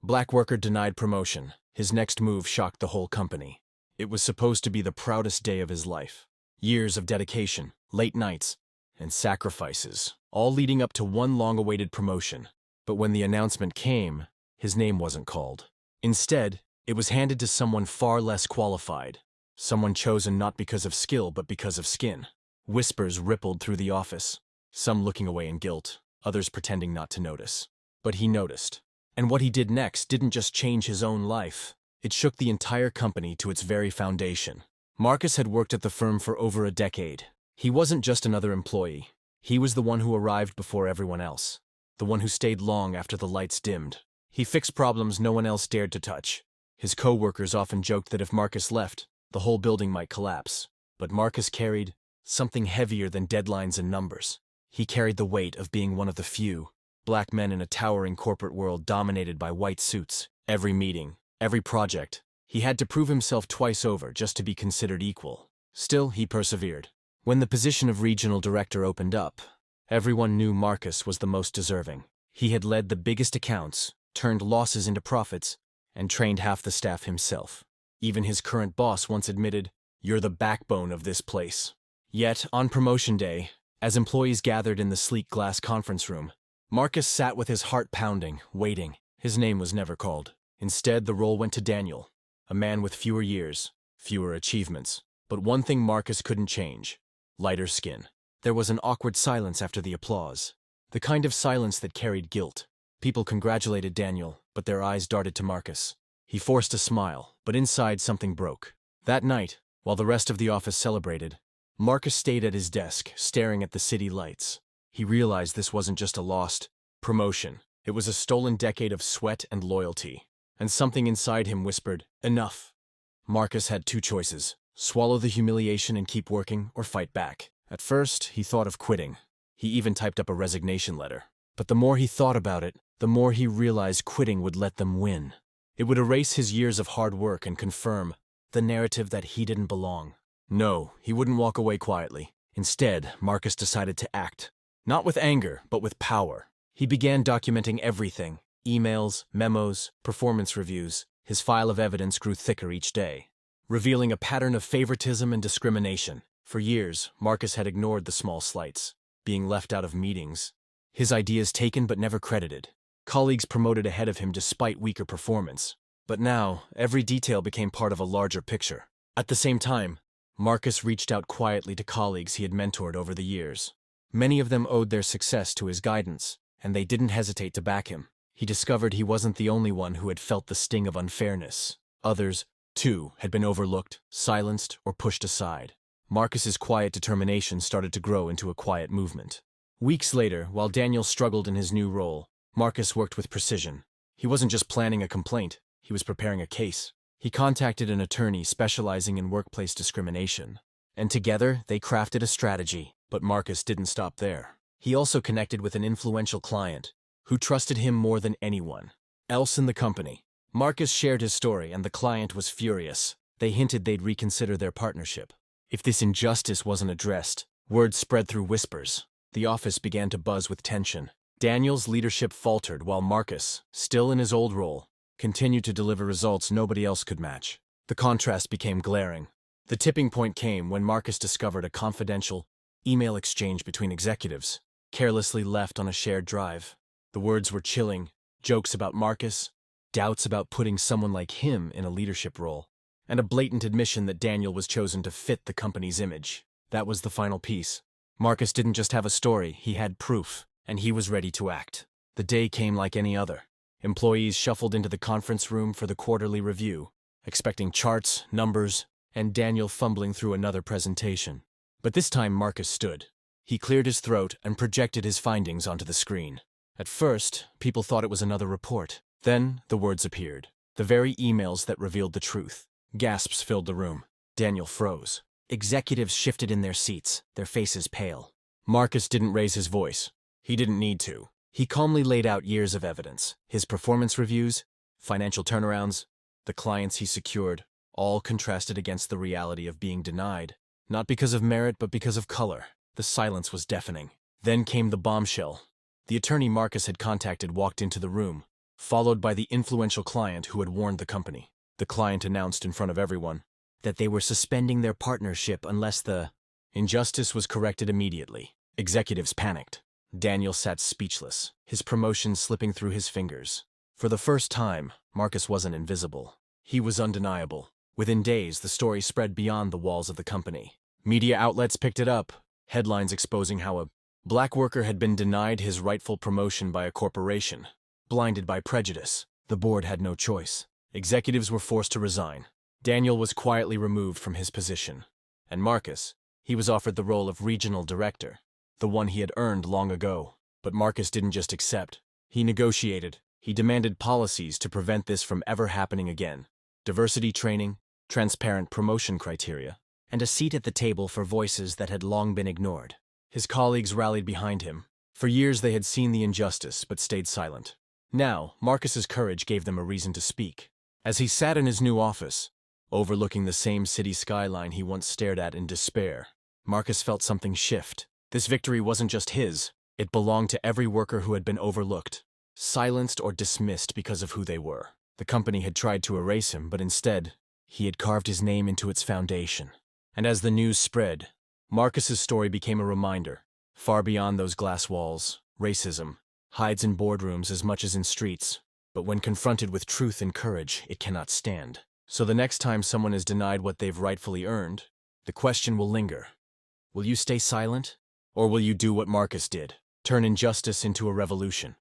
Black worker denied promotion. His next move shocked the whole company. It was supposed to be the proudest day of his life. Years of dedication, late nights, and sacrifices, all leading up to one long-awaited promotion. But when the announcement came, his name wasn't called. Instead, it was handed to someone far less qualified. Someone chosen not because of skill but because of skin. Whispers rippled through the office, some looking away in guilt, others pretending not to notice. But he noticed. And what he did next didn't just change his own life. It shook the entire company to its very foundation. Marcus had worked at the firm for over a decade. He wasn't just another employee. He was the one who arrived before everyone else. The one who stayed long after the lights dimmed. He fixed problems no one else dared to touch. His co-workers often joked that if Marcus left, the whole building might collapse. But Marcus carried something heavier than deadlines and numbers. He carried the weight of being one of the few black men in a towering corporate world dominated by white suits. Every meeting, every project, he had to prove himself twice over just to be considered equal. Still, he persevered. When the position of regional director opened up, everyone knew Marcus was the most deserving. He had led the biggest accounts, turned losses into profits, and trained half the staff himself. Even his current boss once admitted, "You're the backbone of this place." Yet, on promotion day, as employees gathered in the sleek glass conference room, Marcus sat with his heart pounding, waiting. His name was never called. Instead, the role went to Daniel, a man with fewer years, fewer achievements. But one thing Marcus couldn't change: lighter skin. There was an awkward silence after the applause, the kind of silence that carried guilt. People congratulated Daniel, but their eyes darted to Marcus. He forced a smile, but inside something broke. That night, while the rest of the office celebrated, Marcus stayed at his desk, staring at the city lights. He realized this wasn't just a lost promotion. It was a stolen decade of sweat and loyalty. And something inside him whispered, "Enough." Marcus had two choices: swallow the humiliation and keep working, or fight back. At first, he thought of quitting. He even typed up a resignation letter. But the more he thought about it, the more he realized quitting would let them win. It would erase his years of hard work and confirm the narrative that he didn't belong. No, he wouldn't walk away quietly. Instead, Marcus decided to act. Not with anger, but with power. He began documenting everything: emails, memos, performance reviews. His file of evidence grew thicker each day, revealing a pattern of favoritism and discrimination. For years, Marcus had ignored the small slights, being left out of meetings, his ideas taken but never credited. Colleagues promoted ahead of him despite weaker performance. But now, every detail became part of a larger picture. At the same time, Marcus reached out quietly to colleagues he had mentored over the years. Many of them owed their success to his guidance, and they didn't hesitate to back him. He discovered he wasn't the only one who had felt the sting of unfairness. Others, too, had been overlooked, silenced, or pushed aside. Marcus's quiet determination started to grow into a quiet movement. Weeks later, while Daniel struggled in his new role, Marcus worked with precision. He wasn't just planning a complaint, he was preparing a case. He contacted an attorney specializing in workplace discrimination, and together they crafted a strategy. But Marcus didn't stop there. He also connected with an influential client who trusted him more than anyone else in the company. Marcus shared his story, and the client was furious. They hinted they'd reconsider their partnership. If this injustice wasn't addressed, word spread through whispers. The office began to buzz with tension. Daniel's leadership faltered while Marcus, still in his old role, continued to deliver results nobody else could match. The contrast became glaring. The tipping point came when Marcus discovered a confidential email exchange between executives, carelessly left on a shared drive. The words were chilling: jokes about Marcus, doubts about putting someone like him in a leadership role, and a blatant admission that Daniel was chosen to fit the company's image. That was the final piece. Marcus didn't just have a story, he had proof, and he was ready to act. The day came like any other. Employees shuffled into the conference room for the quarterly review, expecting charts, numbers, and Daniel fumbling through another presentation. But this time Marcus stood. He cleared his throat and projected his findings onto the screen. At first, people thought it was another report. Then, the words appeared. The very emails that revealed the truth. Gasps filled the room. Daniel froze. Executives shifted in their seats, their faces pale. Marcus didn't raise his voice. He didn't need to. He calmly laid out years of evidence. His performance reviews, financial turnarounds, the clients he secured, all contrasted against the reality of being denied. Not because of merit, but because of color. The silence was deafening. Then came the bombshell. The attorney Marcus had contacted walked into the room, followed by the influential client who had warned the company. The client announced in front of everyone that they were suspending their partnership unless the injustice was corrected immediately. Executives panicked. Daniel sat speechless, his promotion slipping through his fingers. For the first time, Marcus wasn't invisible. He was undeniable. Within days, the story spread beyond the walls of the company. Media outlets picked it up, headlines exposing how a black worker had been denied his rightful promotion by a corporation. Blinded by prejudice, the board had no choice. Executives were forced to resign. Daniel was quietly removed from his position. And Marcus, he was offered the role of regional director, the one he had earned long ago. But Marcus didn't just accept. He negotiated. He demanded policies to prevent this from ever happening again. Diversity training, transparent promotion criteria, and a seat at the table for voices that had long been ignored. His colleagues rallied behind him. For years they had seen the injustice but stayed silent. Now, Marcus's courage gave them a reason to speak. As he sat in his new office, overlooking the same city skyline he once stared at in despair, Marcus felt something shift. This victory wasn't just his. It belonged to every worker who had been overlooked, silenced or dismissed because of who they were. The company had tried to erase him, but instead, he had carved his name into its foundation. And as the news spread, Marcus's story became a reminder. Far beyond those glass walls, racism hides in boardrooms as much as in streets. But when confronted with truth and courage, it cannot stand. So the next time someone is denied what they've rightfully earned, the question will linger. Will you stay silent? Or will you do what Marcus did? Turn injustice into a revolution?